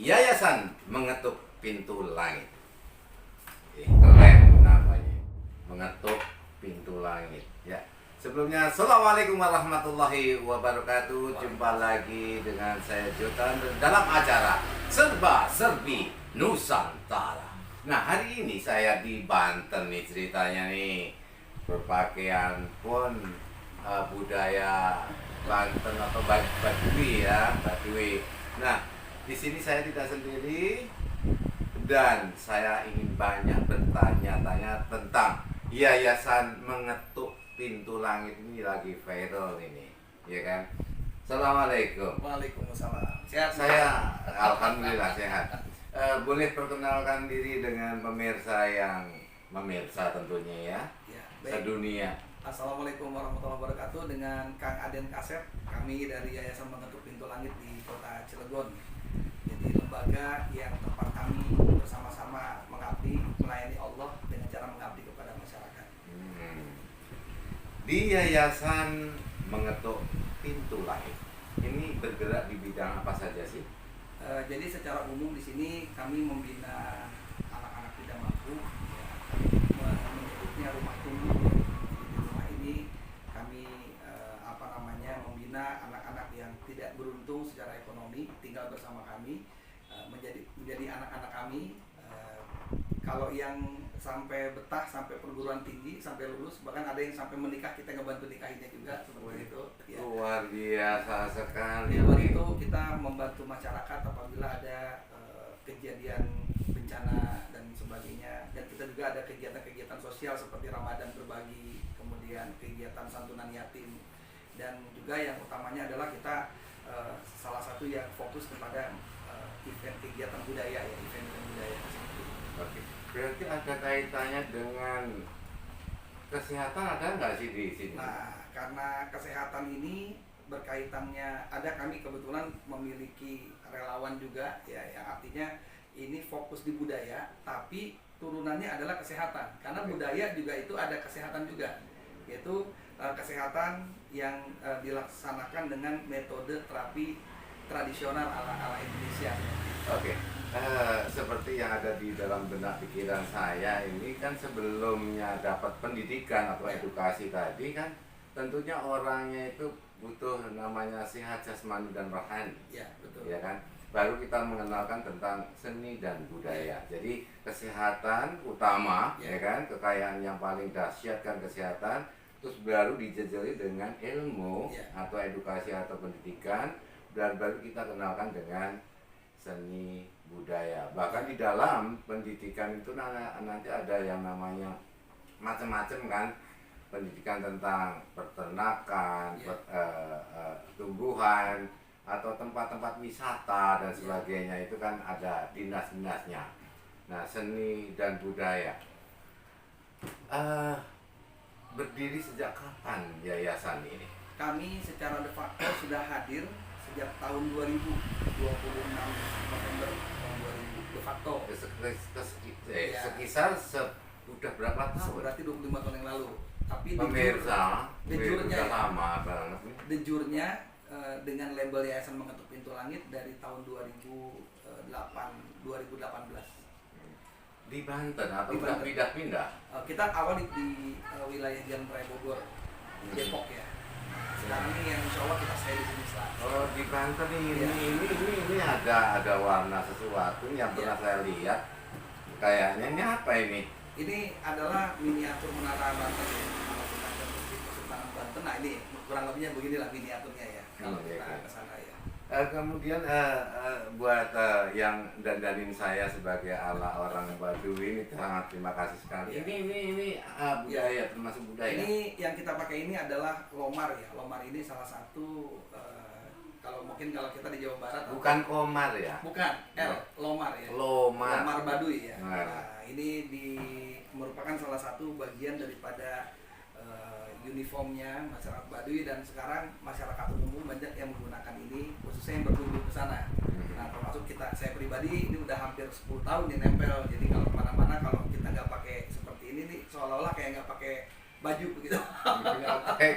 Yayasan Mengetuk Pintu Langit. Keren namanya, Mengetuk Pintu Langit. Ya. Sebelumnya, Assalamualaikum warahmatullahi wabarakatuh. Jumpa lagi dengan saya Jotan dalam acara Serba Serbi Nusantara. Nah, hari ini saya di Banten nih ceritanya nih. Berpakaian pun budaya Banten atau Baduy ya, Baduy. Nah, di sini saya tidak sendiri dan saya ingin banyak bertanya-tanya tentang Yayasan Mengetuk Pintu Langit ini lagi viral ini, ya kan? Assalamualaikum. Waalaikumsalam. Sehat? Saya alhamdulillah sehat. Boleh perkenalkan diri dengan pemirsa tentunya ya, Ya, baik. sedunia. Assalamualaikum warahmatullahi wabarakatuh. Dengan Kang Aden Kasep, kami dari Yayasan Mengetuk Pintu Langit di Kota Cilegon. Jadi lembaga yang tempat kami bersama-sama mengabdi, melayani Allah dengan cara mengabdi kepada masyarakat. Di Yayasan Mengetuk Pintu Langit ini bergerak di bidang apa saja sih? Jadi secara umum di sini kami membina anak-anak tidak mampu. Ya, kami menyebutnya rumah tumbuh. Di rumah ini kami membina anak-anak yang tidak beruntung secara ekonomi tinggal bersama kami, menjadi anak-anak kami. Kalau yang sampai betah, sampai perguruan tinggi, sampai lulus, bahkan ada yang sampai menikah, kita ngebantu nikahinnya juga seperti itu. Ya. Luar biasa sekali. Di luar itu kita membantu masyarakat apabila ada kejadian bencana dan sebagainya, dan kita juga ada kegiatan-kegiatan sosial seperti Ramadan berbagi, kemudian kegiatan santunan yatim, dan juga yang utamanya adalah kita salah satu yang fokus kepada event kegiatan budaya ya, event budaya. Oke. Berarti ada kaitannya dengan kesehatan, ada nggak sih di sini? Nah, karena kesehatan ini berkaitannya, kami kebetulan memiliki relawan juga ya, yang artinya ini fokus di budaya tapi turunannya adalah kesehatan, karena budaya juga itu ada kesehatan juga, yaitu kesehatan yang dilaksanakan dengan metode terapi tradisional ala Indonesia. Oke. Seperti yang ada di dalam benak pikiran saya ini kan, sebelumnya dapat pendidikan atau edukasi tadi kan tentunya orangnya itu butuh namanya sehat jasmani dan rohani. Ya, betul. Ya kan? Baru kita mengenalkan tentang seni dan budaya. Jadi kesehatan utama, ya kan? Kekayaan yang paling dahsyat kan kesehatan, terus baru dijejeli dengan ilmu atau edukasi atau pendidikan, dan baru kita kenalkan dengan seni budaya. Bahkan di dalam pendidikan itu nanti ada yang namanya macam-macam kan, pendidikan tentang peternakan, tumbuhan atau tempat-tempat wisata dan sebagainya, itu kan ada dinas-dinasnya. Nah, seni dan budaya berdiri sejak kapan yayasan ini? Kami secara de facto sudah hadir sejak tahun 2026 November tahun 2000 de facto. Sekisar sudah berapa tahun? Berarti 25 tahun yang lalu. Tapi pemirsa, dejurnya udah lama banget nih. Dejurnya dengan label Yayasan Mengetuk Pintu Langit dari tahun 2018. Di Banten atau udah pindah-pindah? Kita awal di wilayah Jalan Raya Bogor, Depok ya. Sekarang ini yang insya Allah kita stay di sini selama. Oh, di Banten ini ada warna sesuatu yang pernah saya lihat. Kayaknya ini apa ini? Ini adalah miniatur menara Banten ya. Kalau kita ke Kesultanan Banten, nah ini kurang lebihnya beginilah miniaturnya ya. Kalau kita ke sana ya. Kemudian buat yang dandanin saya sebagai ala orang Baduy ini, sangat terima kasih sekali. Ini budaya, termasuk budaya. Ini yang kita pakai ini adalah lomar ya. Lomar ini salah satu kalau kita di Jawa Barat. Bukan komar ya? Bukan, lomar ya. Lomar Baduy ya. Nah, ini merupakan salah satu bagian daripada uniformnya masyarakat Baduy, dan sekarang masyarakat umum banyak yang menggunakan ini, khususnya yang berkunjung ke sana. Nah, termasuk saya pribadi ini udah hampir 10 tahun di nempel. Jadi kalau kemana-mana, kalau kita nggak pakai seperti ini nih, seolah-olah kayak nggak pakai baju begitu. Oke.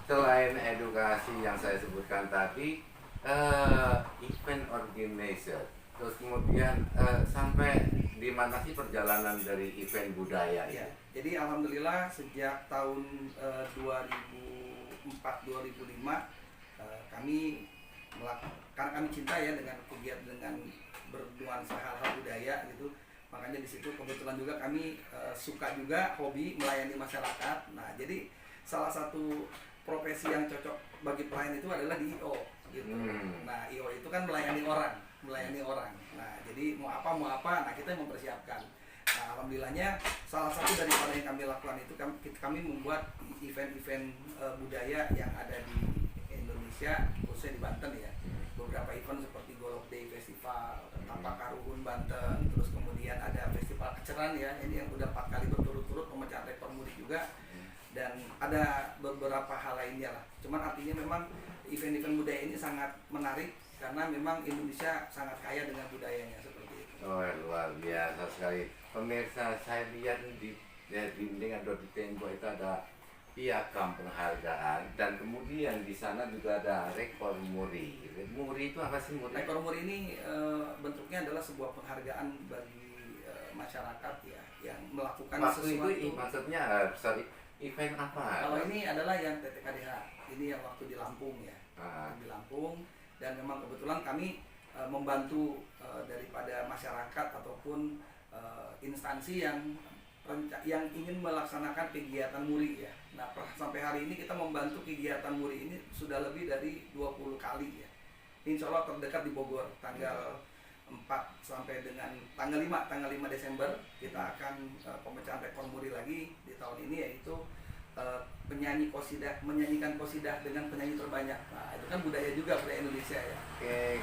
Selain edukasi yang saya sebutkan tadi, event organizer, terus kemudian sampai di mana sih perjalanan dari event budaya Ya, ini? jadi alhamdulillah sejak tahun 2004-2005 kami karena kami cinta ya dengan kegiatan dengan bernuansa hal-hal budaya gitu. Makanya di situ kebetulan juga kami suka juga hobi melayani masyarakat. Nah, jadi salah satu profesi yang cocok bagi pelayan itu adalah di IO gitu. Nah, IO itu kan melayani orang. Nah, jadi mau apa, nah kita yang mempersiapkan. Nah, alhamdulillahnya salah satu daripada yang kami lakukan itu kami membuat event-event budaya yang ada di Indonesia, khususnya di Banten ya. Beberapa event seperti Golok Day Festival, Tapak Karuhun Banten, terus kemudian ada Festival Keceran ya, ini yang udah 4 kali berturut-turut pemecahan rekor muri juga. Dan ada beberapa hal lainnya lah. Cuman artinya memang event-event budaya ini sangat menarik karena memang Indonesia sangat kaya dengan budayanya seperti itu. Oh, luar biasa sekali. Pemirsa, saya lihat di dinding atau di tembok itu ada piagam penghargaan, dan kemudian di sana juga ada rekor muri. Muri itu apa sih muri? Rekor muri ini bentuknya adalah sebuah penghargaan bagi masyarakat ya yang melakukan Waktu sesuatu. itu maksudnya event apa? Kalau ini adalah yang TTKDH, ini yang waktu di Lampung ya, Ah. di Lampung, dan memang kebetulan kami membantu daripada masyarakat ataupun instansi yang ingin melaksanakan kegiatan muri ya. Nah, sampai hari ini kita membantu kegiatan muri ini sudah lebih dari 20 kali ya. Insya Allah terdekat di Bogor tanggal 4 sampai dengan tanggal 5 Desember kita akan pemecahan rekor muri lagi di tahun ini, yaitu penyanyi qasidah menyanyikan qasidah dengan penyanyi terbanyak. Nah, itu kan budaya juga budaya Indonesia ya. Oke.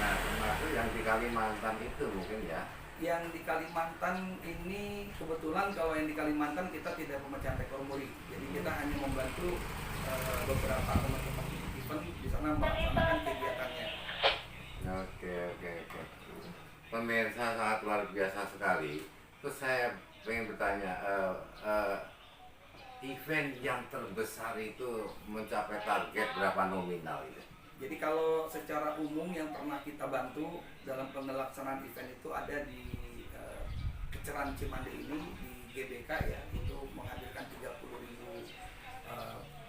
Nah, termasuk yang di Kalimantan itu mungkin ya. Yang di Kalimantan ini kebetulan kalau yang di Kalimantan kita tidak pemecahan rekor muri. Jadi kita hanya membantu beberapa teman-teman event di sana melaksanakan kegiatannya. Oke. Pemirsa, sangat luar biasa sekali. Terus saya pengen bertanya, event yang terbesar itu mencapai target berapa nominal itu? Jadi kalau secara umum yang pernah kita bantu dalam pelaksanaan event itu ada di Keceran Cimande ini di GBK ya, itu menghadirkan 30.000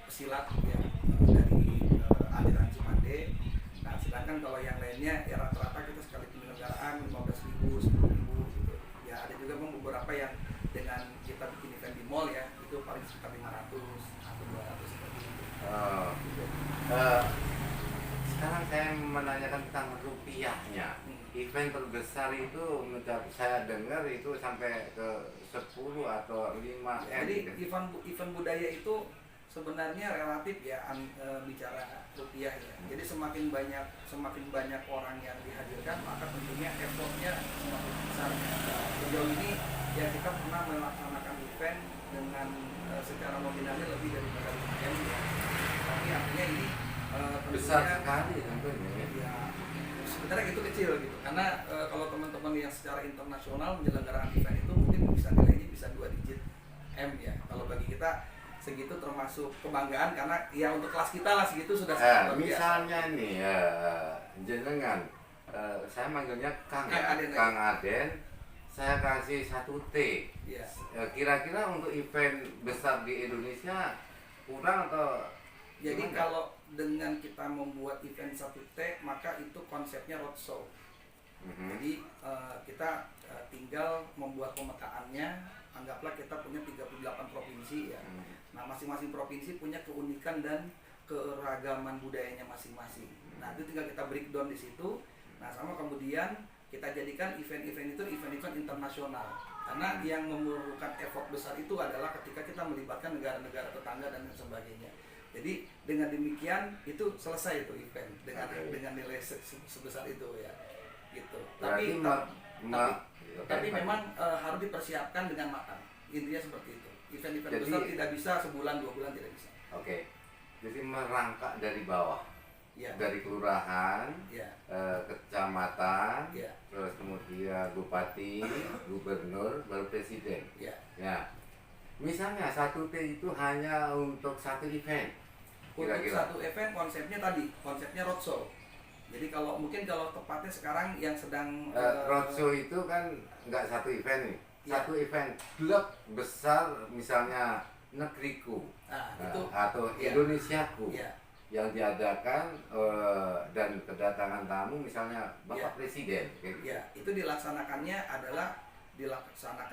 pesilat ya dari aliran Cimande. Nah, sedangkan kalau yang lainnya ya rata-rata kita sekali penyelenggaraan 15.000, 10.000 gitu. Ya ada juga memang beberapa yang dengan kita bikin event di mall ya, itu paling sekitar 500 atau 200 seperti itu. Gitu. Sekarang saya menanyakan tentang rupiahnya. Event terbesar itu saya dengar itu sampai ke 10 atau 5 M. Jadi gitu. event budaya itu sebenarnya relatif ya bicara rupiah ya. Jadi semakin banyak orang yang dihadirkan, maka tentunya effortnya semakin besar. Sejauh ini ya kita pernah melaksanakan event dengan secara nominalnya lebih dari 5 M ya. Tapi artinya ini Besar tentunya sekali tentunya. ya sebenarnya itu kecil gitu, karena kalau teman-teman yang secara internasional menyelenggarakan event itu mungkin bisa nilainya bisa 2 digit M ya. Kalau bagi kita segitu termasuk kebanggaan, karena ya untuk kelas kita lah segitu sudah sangat luar biasa. Misalnya nih jenengan, saya manggilnya Kang ya, Aden. Kang Aden, saya kasih 1 T. Ya. Kira-kira untuk event besar di Indonesia kurang atau Jadi gimana? kalau dengan kita membuat event 1T, maka itu konsepnya roadshow. Jadi kita tinggal membuat pemetaannya. Anggaplah kita punya 38 provinsi ya. Nah, masing-masing provinsi punya keunikan dan keragaman budayanya masing-masing. Nah, itu tinggal kita breakdown di situ. Nah, sama kemudian kita jadikan event-event itu event-event internasional. Karena yang memerlukan effort besar itu adalah ketika kita melibatkan negara-negara tetangga dan sebagainya. Jadi dengan demikian itu selesai itu event dengan nilai sebesar itu ya. Gitu. Tapi memang harus dipersiapkan dengan matang. Intinya seperti itu. Event-event besar tidak bisa sebulan 2 bulan, tidak bisa. Oke. Jadi merangkak dari bawah. Ya. Dari kelurahan, Ya. kecamatan, Ya. terus kemudian bupati, gubernur, baru presiden. Ya. Ya. Misalnya 1 T itu hanya untuk 1 event. Untuk kira-kira? satu event konsepnya roadshow. Jadi kalau tepatnya sekarang yang sedang Roadshow itu kan nggak satu event nih, Ya. satu event klub besar misalnya negeriku itu atau ya. Indonesiaku Ya. yang diadakan dan kedatangan tamu misalnya Bapak Presiden. Kayak gitu. Ya, itu dilaksanakan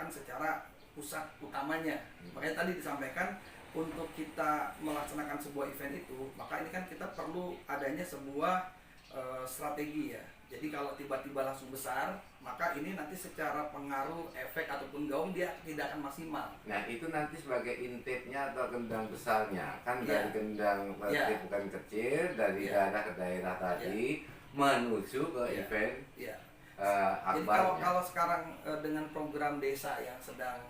secara pusat utamanya. Makanya tadi disampaikan untuk kita melaksanakan sebuah event itu, maka ini kan kita perlu adanya sebuah strategi ya. Jadi kalau tiba-tiba langsung besar, maka ini nanti secara pengaruh, efek ataupun gaung dia tidak akan maksimal. Nah itu nanti sebagai intake-nya atau gendang besarnya kan Ya. dari gendang Ya. bukan kecil dari Ya. daerah ke daerah tadi menuju ke Ya. event Ya. Jadi akbarnya. kalau sekarang dengan program desa yang sedang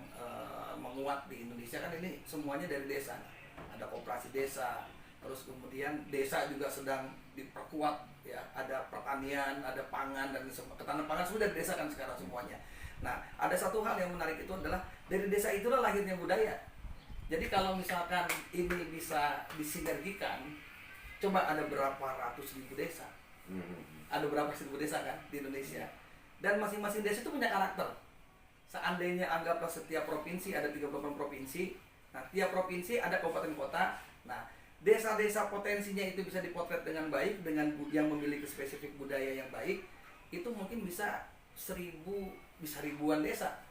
menguat di Indonesia kan ini semuanya dari desa. Ada koperasi desa, terus kemudian desa juga sedang diperkuat ya, ada pertanian, ada pangan dan ketahanan pangan sudah dari desa kan sekarang semuanya. Nah, ada satu hal yang menarik itu adalah dari desa itulah lahirnya budaya. Jadi kalau misalkan ini bisa disinergikan, coba ada berapa ratus ribu desa. Ada berapa ribu desa kan di Indonesia, dan masing-masing desa itu punya karakter. Seandainya anggaplah setiap provinsi ada 38 provinsi, nah tiap provinsi ada kabupaten kota. Nah, desa-desa potensinya itu bisa dipotret dengan baik, dengan yang memiliki spesifik budaya yang baik, itu mungkin bisa 1.000, bisa ribuan desa.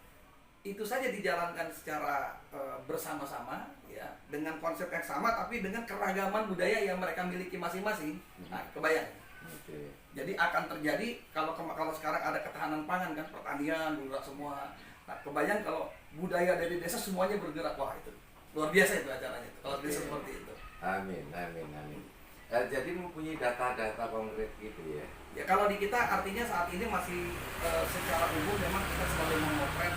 Itu saja dijalankan secara bersama-sama ya, dengan konsep yang sama tapi dengan keragaman budaya yang mereka miliki masing-masing. Nah, kebayang. Oke. Jadi akan terjadi kalau sekarang ada ketahanan pangan kan, pertanian bergerak semua. Nah, kebayang kalau budaya dari desa semuanya bergerak, wah itu luar biasa itu acaranya. Kalau desa seperti itu. Amin. Jadi mempunyai data-data konkret gitu ya. Ya kalau di kita artinya saat ini masih secara umum memang kita selalu memotret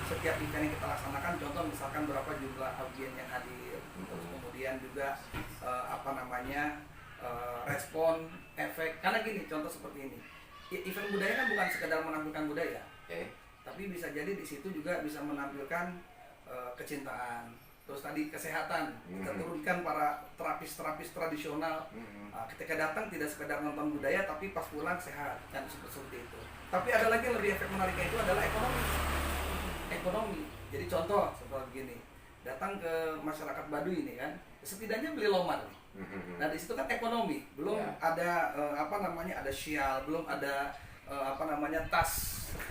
setiap event yang kita laksanakan. Contoh misalkan berapa jumlah audien yang hadir, terus kemudian juga respon, efek. Karena gini, contoh seperti ini. Event budaya kan bukan sekedar menampilkan budaya, tapi bisa jadi di situ juga bisa menampilkan kecintaan. Terus tadi kesehatan, kita turunkan para terapis tradisional. Ketika datang tidak sekedar nonton budaya, tapi pas pulang sehat, kan seperti itu. Tapi ada lagi yang lebih efek menariknya itu adalah ekonomi. Jadi contoh seperti begini, datang ke masyarakat Baduy ini kan, setidaknya beli lomar. Nah di situ kan ekonomi, belum ada ada syal, belum ada tas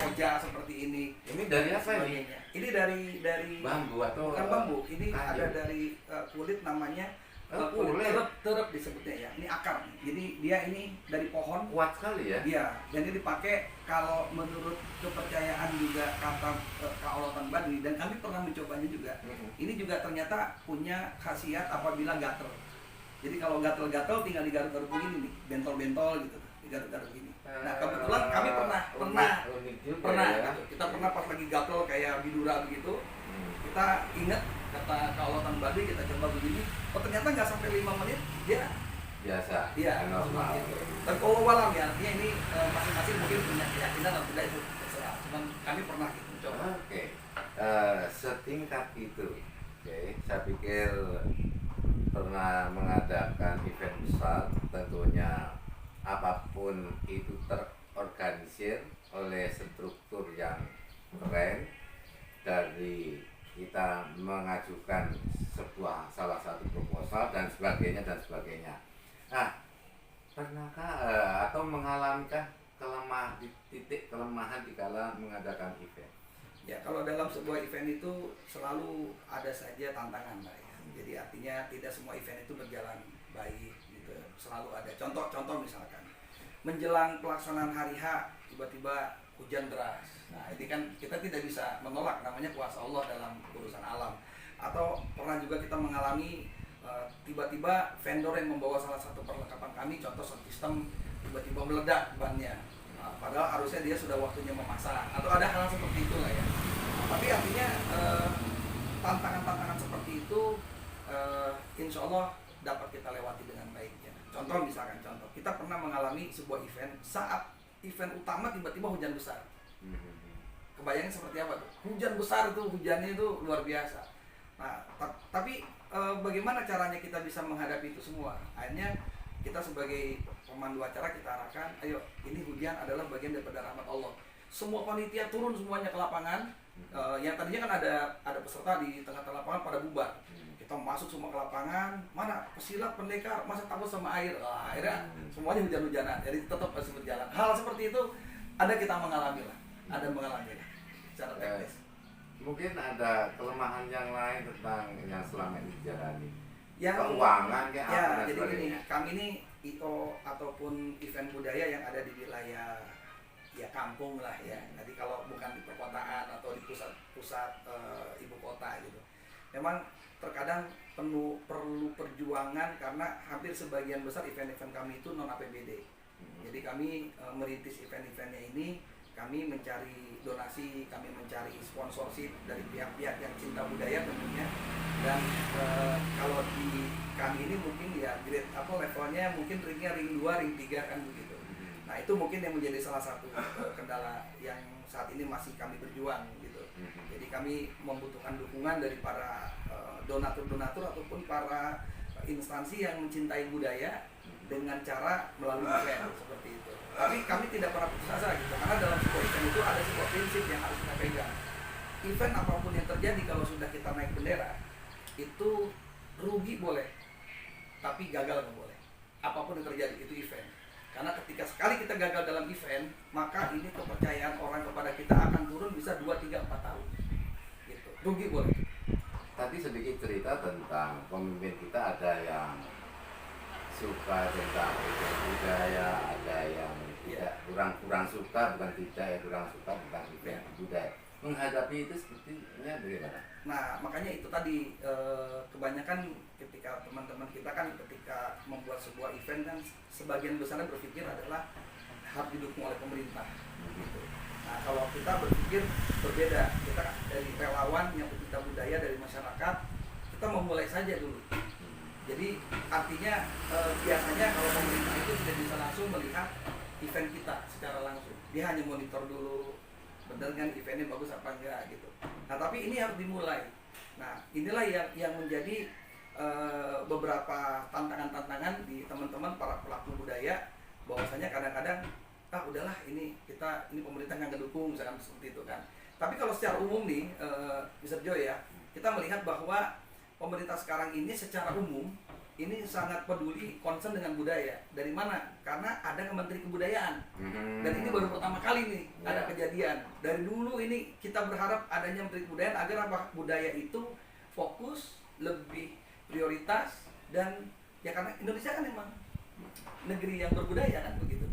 koja seperti ini. Ini dari apa ini? Ini dari Bambu atau bukan bambu. Ini kayu? ada dari kulit, namanya kulit. terep disebutnya ya. Ini akar. Jadi dia ini dari pohon. Kuat sekali ya. Iya. Jadi dipakai kalau menurut kepercayaan juga kata keaulatan Baduy, dan kami pernah mencobanya juga. Ini juga ternyata punya khasiat apabila gatel. Jadi kalau gatel-gatel tinggal digaruk-garuk begini nih, bentol-bentol gitu, digaruk-garuk gini. Nah kebetulan kami pernah ya. gitu. Kita pernah pas lagi gatel kayak bidura begitu, kita ingat kata keaulatan Baduy, kita coba begini, ternyata nggak sampai 5 menit dia biasa. iya normal. gitu. Dan kalau walam ya, artinya ini masing-masing mungkin punya keyakinan atau tidak itu terserah. Cuman kami pernah gitu coba. Oke. Setingkat itu. Oke, saya pikir pernah mengadakan event besar, tentunya apapun itu terorganisir oleh struktur yang keren, dari kita mengajukan salah satu proposal dan sebagainya. Nah, pernahkah atau mengalamikah titik kelemahan dikala mengadakan event? Ya kalau dalam sebuah event itu selalu ada saja tantangan lah ya. Jadi artinya tidak semua event itu berjalan baik gitu. Selalu ada contoh misalkan menjelang pelaksanaan hari H tiba-tiba hujan deras. Nah ini kan kita tidak bisa menolak, namanya kuasa Allah dalam urusan alam. Atau pernah juga kita mengalami tiba-tiba vendor yang membawa salah satu perlengkapan kami, contoh sound system, tiba-tiba meledak bannya. Padahal harusnya dia sudah waktunya memasang, atau ada hal seperti itu lah ya. Tapi artinya tantangan-tantangan seperti itu insya Allah dapat kita lewati dengan baik ya. Contoh kita pernah mengalami sebuah event, saat event utama tiba-tiba hujan besar. Kebayangnya seperti apa tuh? Hujan besar tuh, hujannya itu luar biasa. Nah, tapi bagaimana caranya kita bisa menghadapi itu semua? Akhirnya kita sebagai pemandu acara kita arahkan, ayo ini hujan adalah bagian daripada rahmat Allah. Semua panitia turun semuanya ke lapangan. Yang tadinya kan ada peserta di tengah-tengah lapangan pada bubar. Kita masuk semua ke lapangan, mana pesilat, pendekar, masa takut sama air. Akhirnya semuanya hujan-hujanan, jadi tetap masih berjalan. Hal seperti itu ada kita mengalami lah, secara teknis. Mungkin ada kelemahan yang lain tentang yang selama ini dijalani. Yang Keuangan ya, apa dan jadi gini, sebagainya. kami ini IO ataupun event budaya yang ada di wilayah ya kampung lah ya. Jadi kalau bukan di perkotaan atau di pusat ibu kota gitu. Memang terkadang perlu perjuangan karena hampir sebagian besar event-event kami itu non APBD. Jadi kami merintis event-eventnya ini, kami mencari donasi, kami mencari sponsorship dari pihak-pihak yang cinta budaya tentunya. Dan kalau di kami ini mungkin ya grade levelnya mungkin ringnya ring 2, ring 3 kan begitu. Nah itu mungkin yang menjadi salah satu kendala yang saat ini masih kami berjuang gitu. Jadi kami membutuhkan dukungan dari para donatur-donatur ataupun para instansi yang mencintai budaya dengan cara melalui event seperti itu. Tapi kami tidak pernah putus asa gitu, karena dalam sebuah event itu ada sebuah prinsip yang harus kita pegang. Event apapun yang terjadi kalau sudah kita naik bendera, itu rugi boleh, tapi gagal nggak boleh. Apapun yang terjadi itu event. Karena ketika sekali kita gagal dalam event, maka ini kepercayaan orang kepada kita akan turun bisa 2, 3, 4 tahun. Gitu. Rugi boleh. Tadi sedikit cerita tentang pemimpin kita, ada yang suka tentang event budaya, ada yang tidak kurang suka, bukan tidak ya, kurang suka tentang event budaya. Menghadapi itu sepertinya bagaimana? Nah, makanya itu tadi kebanyakan ketika teman-teman kita kan ketika membuat sebuah event kan sebagian besarnya berpikir adalah harus didukung oleh pemerintah gitu. Nah, kalau kita berpikir berbeda, kita dari relawan yang pecinta budaya dari masyarakat, kita memulai saja dulu. Jadi artinya biasanya kalau pemerintah itu tidak bisa langsung melihat event kita secara langsung. Dia hanya monitor dulu, benar kan eventnya bagus apa enggak gitu. Nah tapi ini harus dimulai. Nah inilah yang menjadi beberapa tantangan-tantangan di teman-teman para pelaku budaya, bahwasanya kadang-kadang udahlah ini pemerintah yang ngedukung misalkan seperti itu kan. Tapi kalau secara umum nih Mr. Joy ya, kita melihat bahwa pemerintah sekarang ini secara umum ini sangat peduli, concern dengan budaya. Dari mana? Karena ada Menteri Kebudayaan. Dan ini baru pertama kali nih ada kejadian. Dari dulu ini kita berharap adanya Menteri Kebudayaan agar apa? Budaya itu fokus, lebih prioritas, dan ya karena Indonesia kan memang negeri yang berbudaya kan begitu.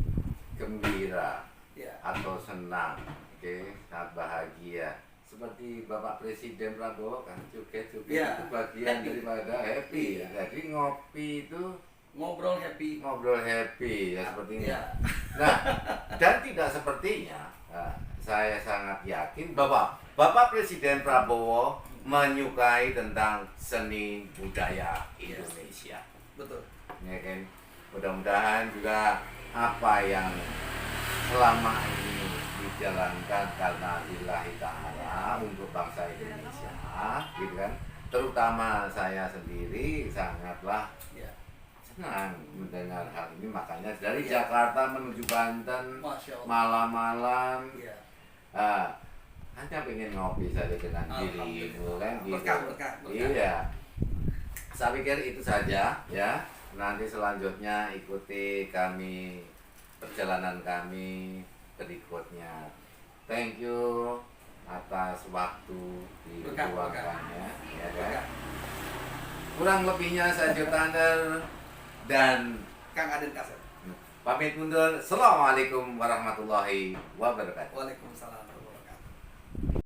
Gembira Ya. atau senang, sangat bahagia. Seperti Bapak Presiden Prabowo kan juga Ya, itu bagian happy. daripada happy. Iya. Jadi ngopi itu Ngobrol happy. ya seperti ini. Ya. Nah, dan tidak sepertinya saya sangat yakin bahwa Bapak Presiden Prabowo menyukai tentang seni budaya Indonesia. Betul. Ya kan? Mudah-mudahan juga apa yang selama ini dijalankan karena lillahi ta'ala untuk bangsa Indonesia, gitu kan? Terutama saya sendiri sangatlah senang mendengar hal ini, makanya dari Jakarta menuju Banten Masya Allah. malam-malam Ya. hanya pengen ngopi saja dengan dirimu kan gitu. Berkah. Iya. Saya pikir itu saja ya. Nanti selanjutnya ikuti kami, perjalanan kami berikutnya. Thank you atas waktu diluangkannya, ya kan? Kurang lebihnya saya Jotander dan Kang Aden Kasep. pamit mundur. Assalamualaikum warahmatullahi wabarakatuh. Waalaikumsalam warahmatullahi wabarakatuh.